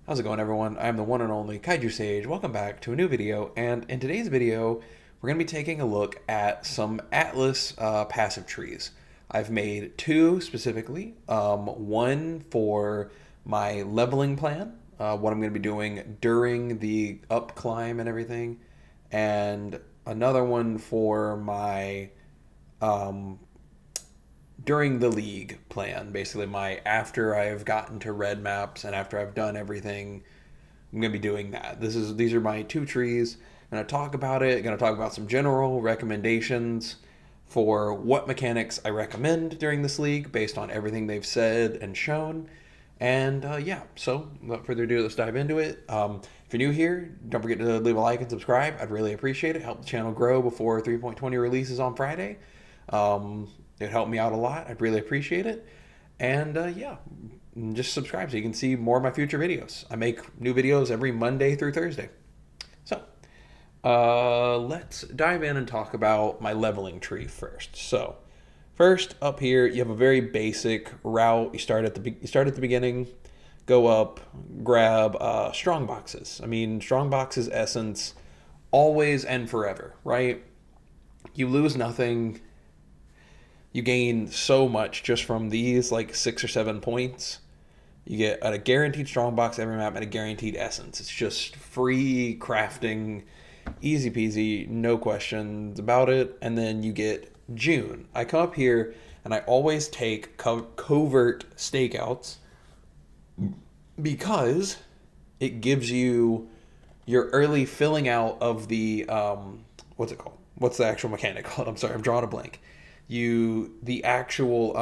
How's it going, everyone? I'm the one and only Kaiju Sage. Welcome back to a new video, and in today's video, we're going to be taking a look at some Atlas passive trees. I've made two specifically, one for my leveling plan, what I'm going to be doing during the up climb and everything, and another one for my um, during the league plan, basically my after I've gotten to red maps and after I've done everything, I'm gonna be doing that. These are my two trees. I'm gonna talk about it. I'm gonna talk about some general recommendations for what mechanics I recommend during this league based on everything they've said and shown. And yeah, so without further ado, let's dive into it. If you're new here, don't forget to leave a like and subscribe. I'd really appreciate it. Help the channel grow before 3.20 releases on Friday. It helped me out a lot. I'd really appreciate it. And yeah, just subscribe so you can see more of my future videos. I make new videos every Monday through Thursday. So let's dive in and talk about my leveling tree first. So first up here, you have a very basic route. You start at the beginning, go up, grab strong boxes. I mean, strong boxes essence always and forever, right? You lose nothing. You gain so much just from these, like 6 or 7 points. You get a guaranteed strong box every map and a guaranteed essence. It's just free crafting, easy peasy, no questions about it. And then you get June. I come up here and I always take covert stakeouts because it gives you your early filling out of the what's it called? What's the actual mechanic called? I'm sorry, I'm drawing a blank. The actual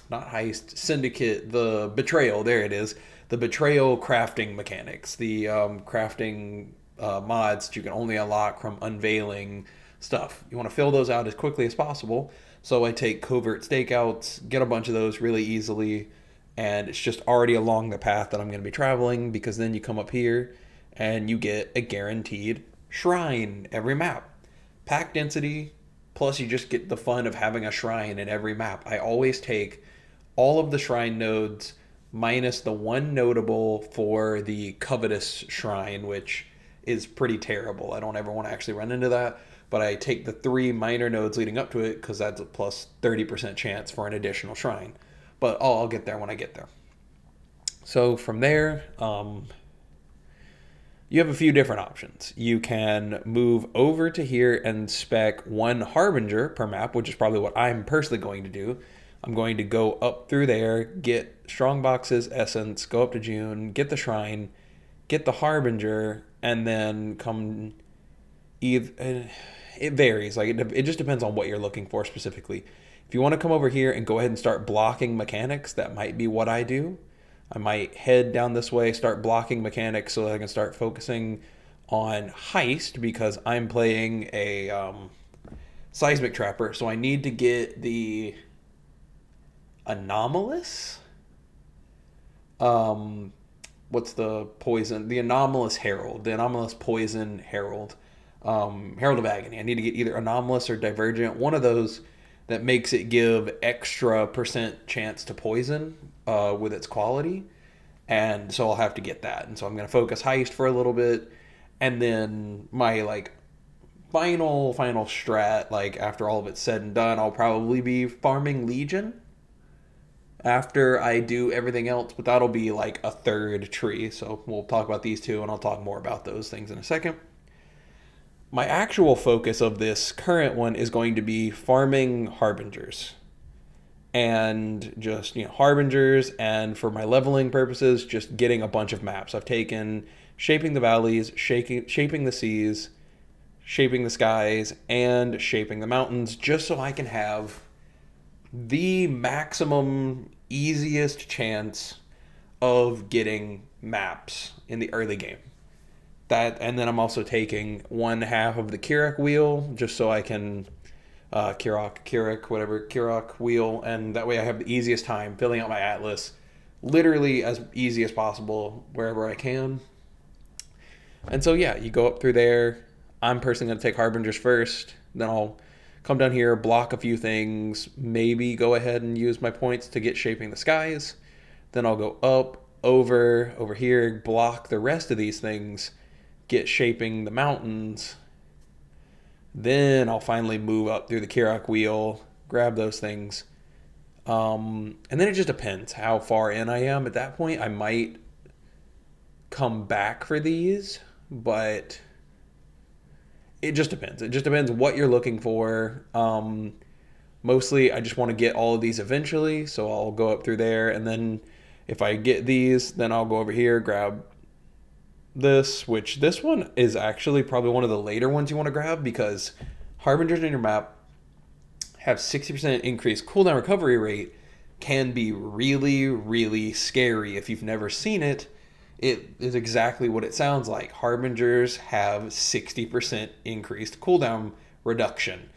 not heist, syndicate, the betrayal, there it is, the betrayal crafting mechanics, the crafting mods that you can only unlock from unveiling stuff. You want to fill those out as quickly as possible, so I take covert stakeouts, get a bunch of those really easily, and it's just already along the path that I'm going to be traveling, because then you come up here and you get a guaranteed shrine every map. Pack density, plus you just get the fun of having a shrine in every map. I always take all of the shrine nodes minus the one notable for the covetous shrine, which is pretty terrible. I don't ever want to actually run into that, but I take the 3 minor nodes leading up to it because that's a plus 30% chance for an additional shrine. But I'll get there when I get there. So from there, you have a few different options. You can move over to here and spec 1 harbinger per map, which is probably what I'm personally going to do. I'm going to go up through there, get strong boxes, essence, go up to June, get the shrine, get the harbinger, and then come either. It varies. Like it just depends on what you're looking for specifically. If you want to come over here and go ahead and start blocking mechanics, that might be what I do. I might head down this way, start blocking mechanics so that I can start focusing on heist, because I'm playing a seismic trapper, so I need to get the anomalous. What's the poison? The anomalous herald, the anomalous poison herald, herald of agony. I need to get either anomalous or divergent, one of those that makes it give extra % chance to poison with its quality. And so I'll have to get that. And so I'm going to focus heist for a little bit. And then my like final strat, like after all of it's said and done, I'll probably be farming Legion after I do everything else. But that'll be like a third tree. So we'll talk about these two and I'll talk more about those things in a second. My actual focus of this current one is going to be farming harbingers, and just, harbingers, and for my leveling purposes, just getting a bunch of maps. I've taken shaping the valleys, shaping the seas, shaping the skies, and shaping the mountains, just so I can have the maximum easiest chance of getting maps in the early game. That, and then I'm also taking 1/2 of the 𝙀𝙓𝙋𝘼𝙉 wheel, just so I can 𝙀𝙓𝙋𝘼𝙉 wheel, and that way I have the easiest time filling out my atlas, literally as easy as possible wherever I can. And so yeah, you go up through there. I'm personally going to take harbingers first, then I'll come down here, block a few things, maybe go ahead and use my points to get shaping the skies. Then I'll go up, over here, block the rest of these things, get shaping the mountains. Then I'll finally move up through the 𝙀𝙑𝙋𝘼𝙉 wheel, grab those things. And then it just depends how far in I am. At that point, I might come back for these, but it just depends. It just depends what you're looking for. Mostly, I just want to get all of these eventually, so I'll go up through there, and then if I get these, then I'll go over here, grab this, which this one is actually probably one of the later ones you want to grab, because harbingers in your map have 60% increased cooldown recovery rate, can be really, really scary. If you've never seen it, it is exactly what it sounds like. Harbingers have 60% increased cooldown reduction.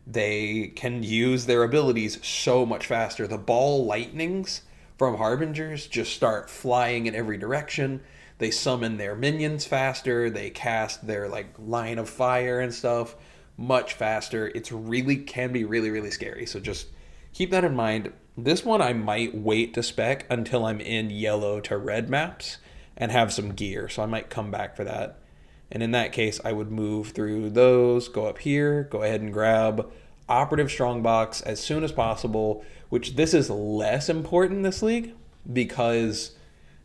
They can use their abilities so much faster. The ball lightnings from harbingers just start flying in every direction. They summon their minions faster. They cast their like line of fire and stuff much faster. It's really can be really, really scary. So just keep that in mind. This one I might wait to spec until I'm in yellow to red maps and have some gear. So I might come back for that. And in that case, I would move through those, go up here, go ahead and grab Operative Strongbox as soon as possible, which this is less important in this league because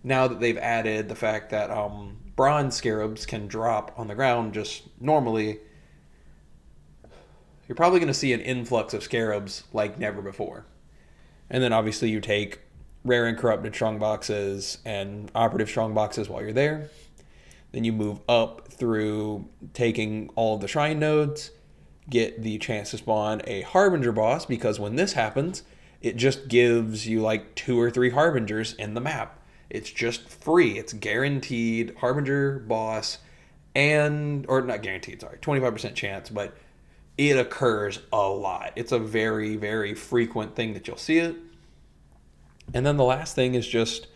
now that they've added the fact that bronze scarabs can drop on the ground just normally, you're probably going to see an influx of scarabs like never before. And then obviously you take rare and corrupted strongboxes and operative strongboxes while you're there. Then you move up through taking all of the shrine nodes, get the chance to spawn a harbinger boss, because when this happens, it just gives you like 2 or 3 harbingers in the map. It's just free. It's guaranteed harbinger boss or not guaranteed, sorry, 25% chance, but it occurs a lot. It's a very, very frequent thing that you'll see it. And then the last thing is just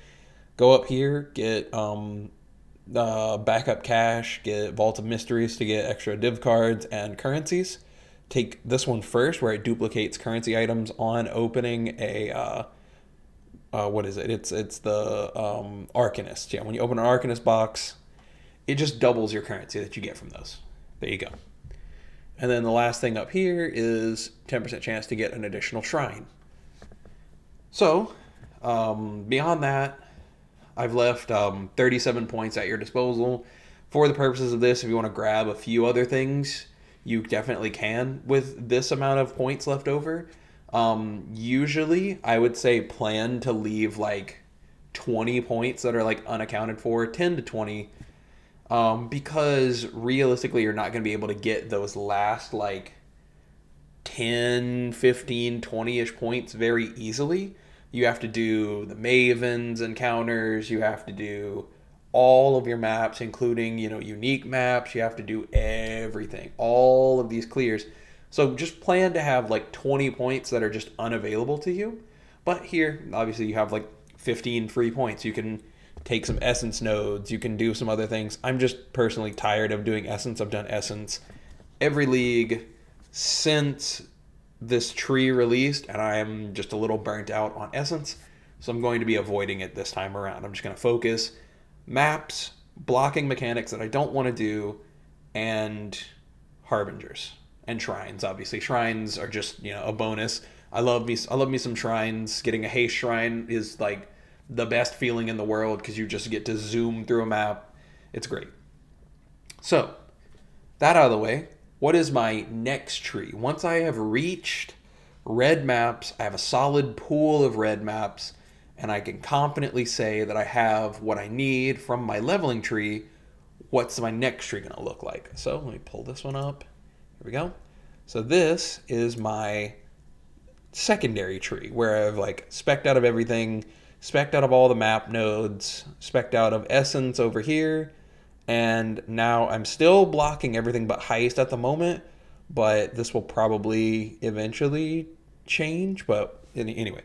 go up here, get backup cash, get Vault of Mysteries to get extra div cards and currencies. Take this one first, where it duplicates currency items on opening a what is it? It's the Arcanist. Yeah, when you open an Arcanist box, it just doubles your currency that you get from those. There you go. And then the last thing up here is 10% chance to get an additional shrine. So beyond that, I've left 37 points at your disposal. For the purposes of this, if you want to grab a few other things, you definitely can with this amount of points left over. Usually, I would say plan to leave like 20 points that are like unaccounted for, 10 to 20, because realistically, you're not going to be able to get those last like 10, 15, 20-ish points very easily. You have to do the Mavens encounters. You have to do all of your maps, including, unique maps. You have to do everything, all of these clears. So just plan to have like 20 points that are just unavailable to you. But here, obviously, you have like 15 free points. You can take some essence nodes. You can do some other things. I'm just personally tired of doing essence. I've done essence every league since this tree released, and I am just a little burnt out on essence, so I'm going to be avoiding it this time around. I'm just going to focus maps, blocking mechanics that I don't want to do, and harbingers and shrines. Obviously, shrines are just a bonus. I love me some shrines. Getting a haste shrine is like the best feeling in the world because you just get to zoom through a map. It's great. So that out of the way, what is my next tree? Once I have reached red maps, I have a solid pool of red maps, and I can confidently say that I have what I need from my leveling tree. What's my next tree going to look like? So let me pull this one up. Here we go. So this is my secondary tree, where I've like spec'd out of everything, spec'd out of all the map nodes, spec'd out of essence over here. And now I'm still blocking everything but heist at the moment, but this will probably eventually change. But anyway,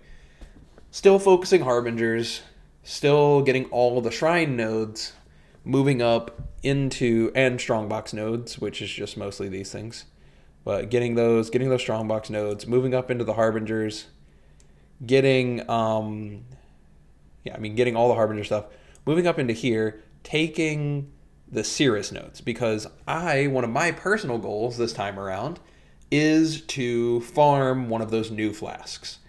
still focusing harbingers, still getting all the shrine nodes, moving up into and strongbox nodes, which is just mostly these things. But getting those strongbox nodes, moving up into the harbingers, getting yeah, I mean, getting all the Harbinger stuff, moving up into here, taking the 𝙀𝙑 nodes, because one of my personal goals this time around is to farm one of those new flasks.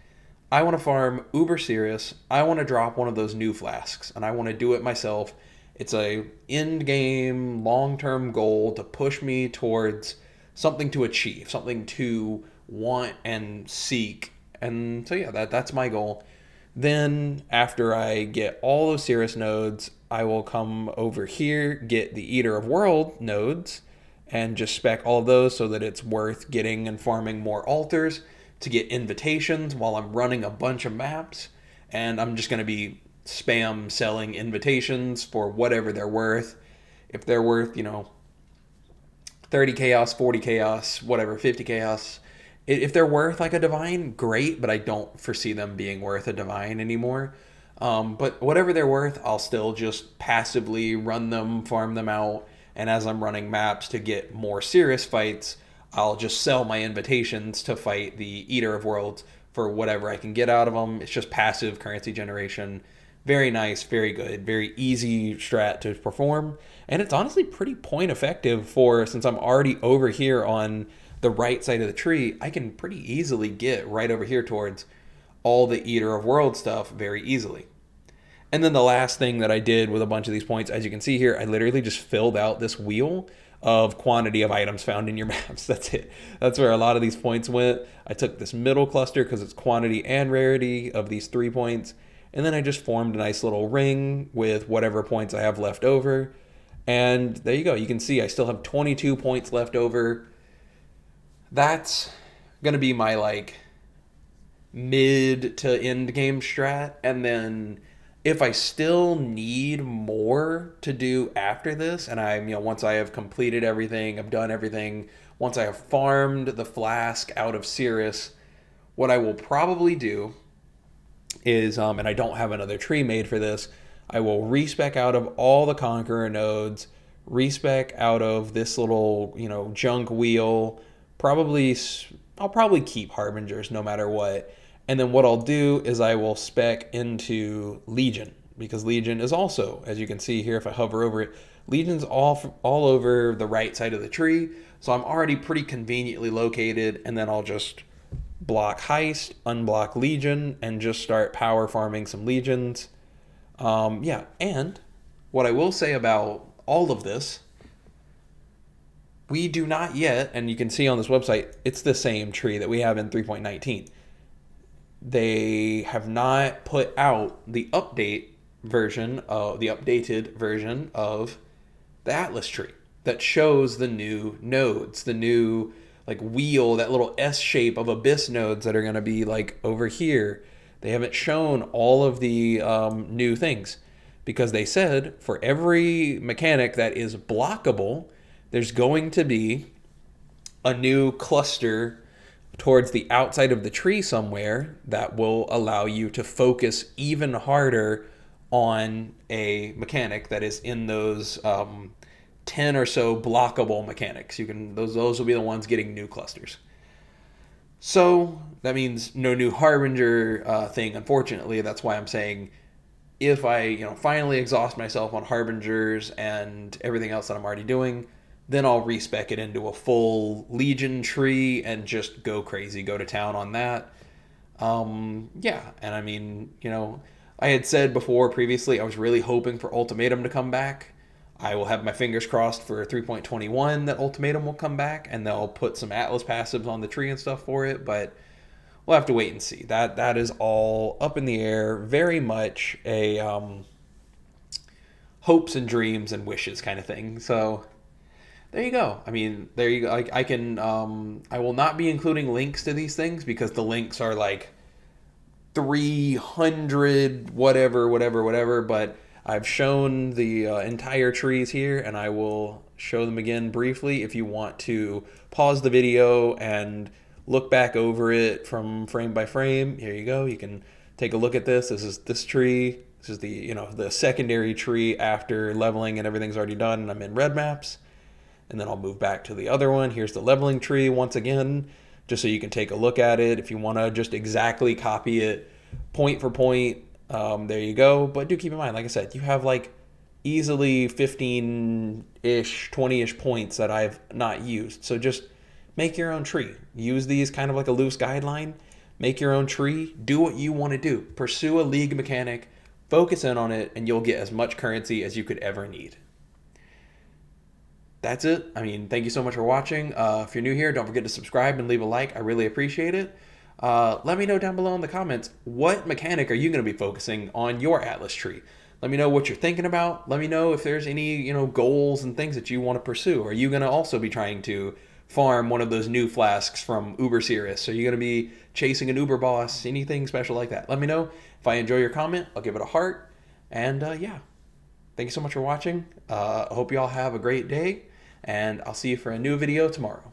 I want to farm 𝙀𝙑𝙋𝘼𝙉𝘿. I want to drop one of those new flasks, and I want to do it myself. It's a end game, long-term goal to push me towards something to achieve, something to want and seek. And so yeah, that's my goal. Then after I get all those 𝙀𝙑 nodes, I will come over here, get the 𝙀𝙓𝙋𝘼𝙉𝘿 nodes, and just spec all of those so that it's worth getting and farming more altars to get invitations while I'm running a bunch of maps. And I'm just going to be spam selling invitations for whatever they're worth. If they're worth, 30 chaos, 40 chaos, whatever, 50 chaos. If they're worth like a divine, great, but I don't foresee them being worth a divine anymore. But whatever they're worth, I'll still just passively run them, farm them out, and as I'm running maps to get more serious fights, I'll just sell my invitations to fight the Eater of Worlds for whatever I can get out of them. It's just passive currency generation. Very nice, very good, very easy strat to perform. And it's honestly pretty point effective since I'm already over here on the right side of the tree, I can pretty easily get right over here towards all the Eater of Worlds stuff very easily. And then the last thing that I did with a bunch of these points, as you can see here, I literally just filled out this wheel of quantity of items found in your maps. That's it. That's where a lot of these points went. I took this middle cluster because it's quantity and rarity of these 3 points. And then I just formed a nice little ring with whatever points I have left over. And there you go. You can see I still have 22 points left over. That's going to be my mid to end game strat. And then if I still need more to do after this, and once I have completed everything, I've done everything, once I have farmed the flask out of 𝙀𝙑𝙋, what I will probably do is, and I don't have another tree made for this, I will respec out of all the Conqueror nodes, respec out of this little, junk wheel. I'll probably keep Harbingers no matter what. And then what I'll do is I will spec into Legion, because Legion is also, as you can see here, if I hover over it, Legion's all over the right side of the tree. So I'm already pretty conveniently located, and then I'll just block Heist, unblock Legion, and just start power farming some Legions. Yeah, and what I will say about all of this, we do not yet, and you can see on this website, it's the same tree that we have in 3.19. They have not put out the updated version of the Atlas tree that shows the new nodes, the new wheel, that little S shape of abyss nodes that are going to be over here. They haven't shown all of the new things, because they said for every mechanic that is blockable, there's going to be a new cluster towards the outside of the tree somewhere that will allow you to focus even harder on a mechanic that is in those 10 or so blockable mechanics. Those will be the ones getting new clusters. So that means no new Harbinger thing, unfortunately. That's why I'm saying if I finally exhaust myself on Harbingers and everything else that I'm already doing, then I'll respec it into a full Legion tree and just go crazy, go to town on that. Yeah, and I had said before previously I was really hoping for Ultimatum to come back. I will have my fingers crossed for 3.21 that Ultimatum will come back, and they'll put some Atlas passives on the tree and stuff for it, but we'll have to wait and see. That is all up in the air, very much a hopes and dreams and wishes kind of thing. So there you go. There you go. I will not be including links to these things because the links are 300 whatever, but I've shown the entire trees here, and I will show them again briefly if you want to pause the video and look back over it from frame by frame. Here you go. You can take a look at this. This is this tree. This is the secondary tree after leveling and everything's already done, and I'm in red maps. And then I'll move back to the other one. Here's the leveling tree once again, just so you can take a look at it. If you want to just exactly copy it point for point, There you go. But do keep in mind, like I said, you have like easily 15-ish, 20-ish points that I've not used. So just make your own tree. Use these kind of like a loose guideline. Make your own tree. Do what you want to do. Pursue a league mechanic. Focus in on it, and you'll get as much currency as you could ever need. That's it. I mean, thank you so much for watching. If you're new here, don't forget to subscribe and leave a like. I really appreciate it. Let me know down below in the comments, what mechanic are you going to be focusing on your Atlas tree? Let me know what you're thinking about. Let me know if there's any, goals and things that you want to pursue. Are you going to also be trying to farm one of those new flasks from 𝙀𝙓𝙋𝘼𝙉𝘿? Are you going to be chasing an Uber boss? Anything special like that? Let me know. If I enjoy your comment, I'll give it a heart. And yeah, thank you so much for watching. I hope you all have a great day, and I'll see you for a new video tomorrow.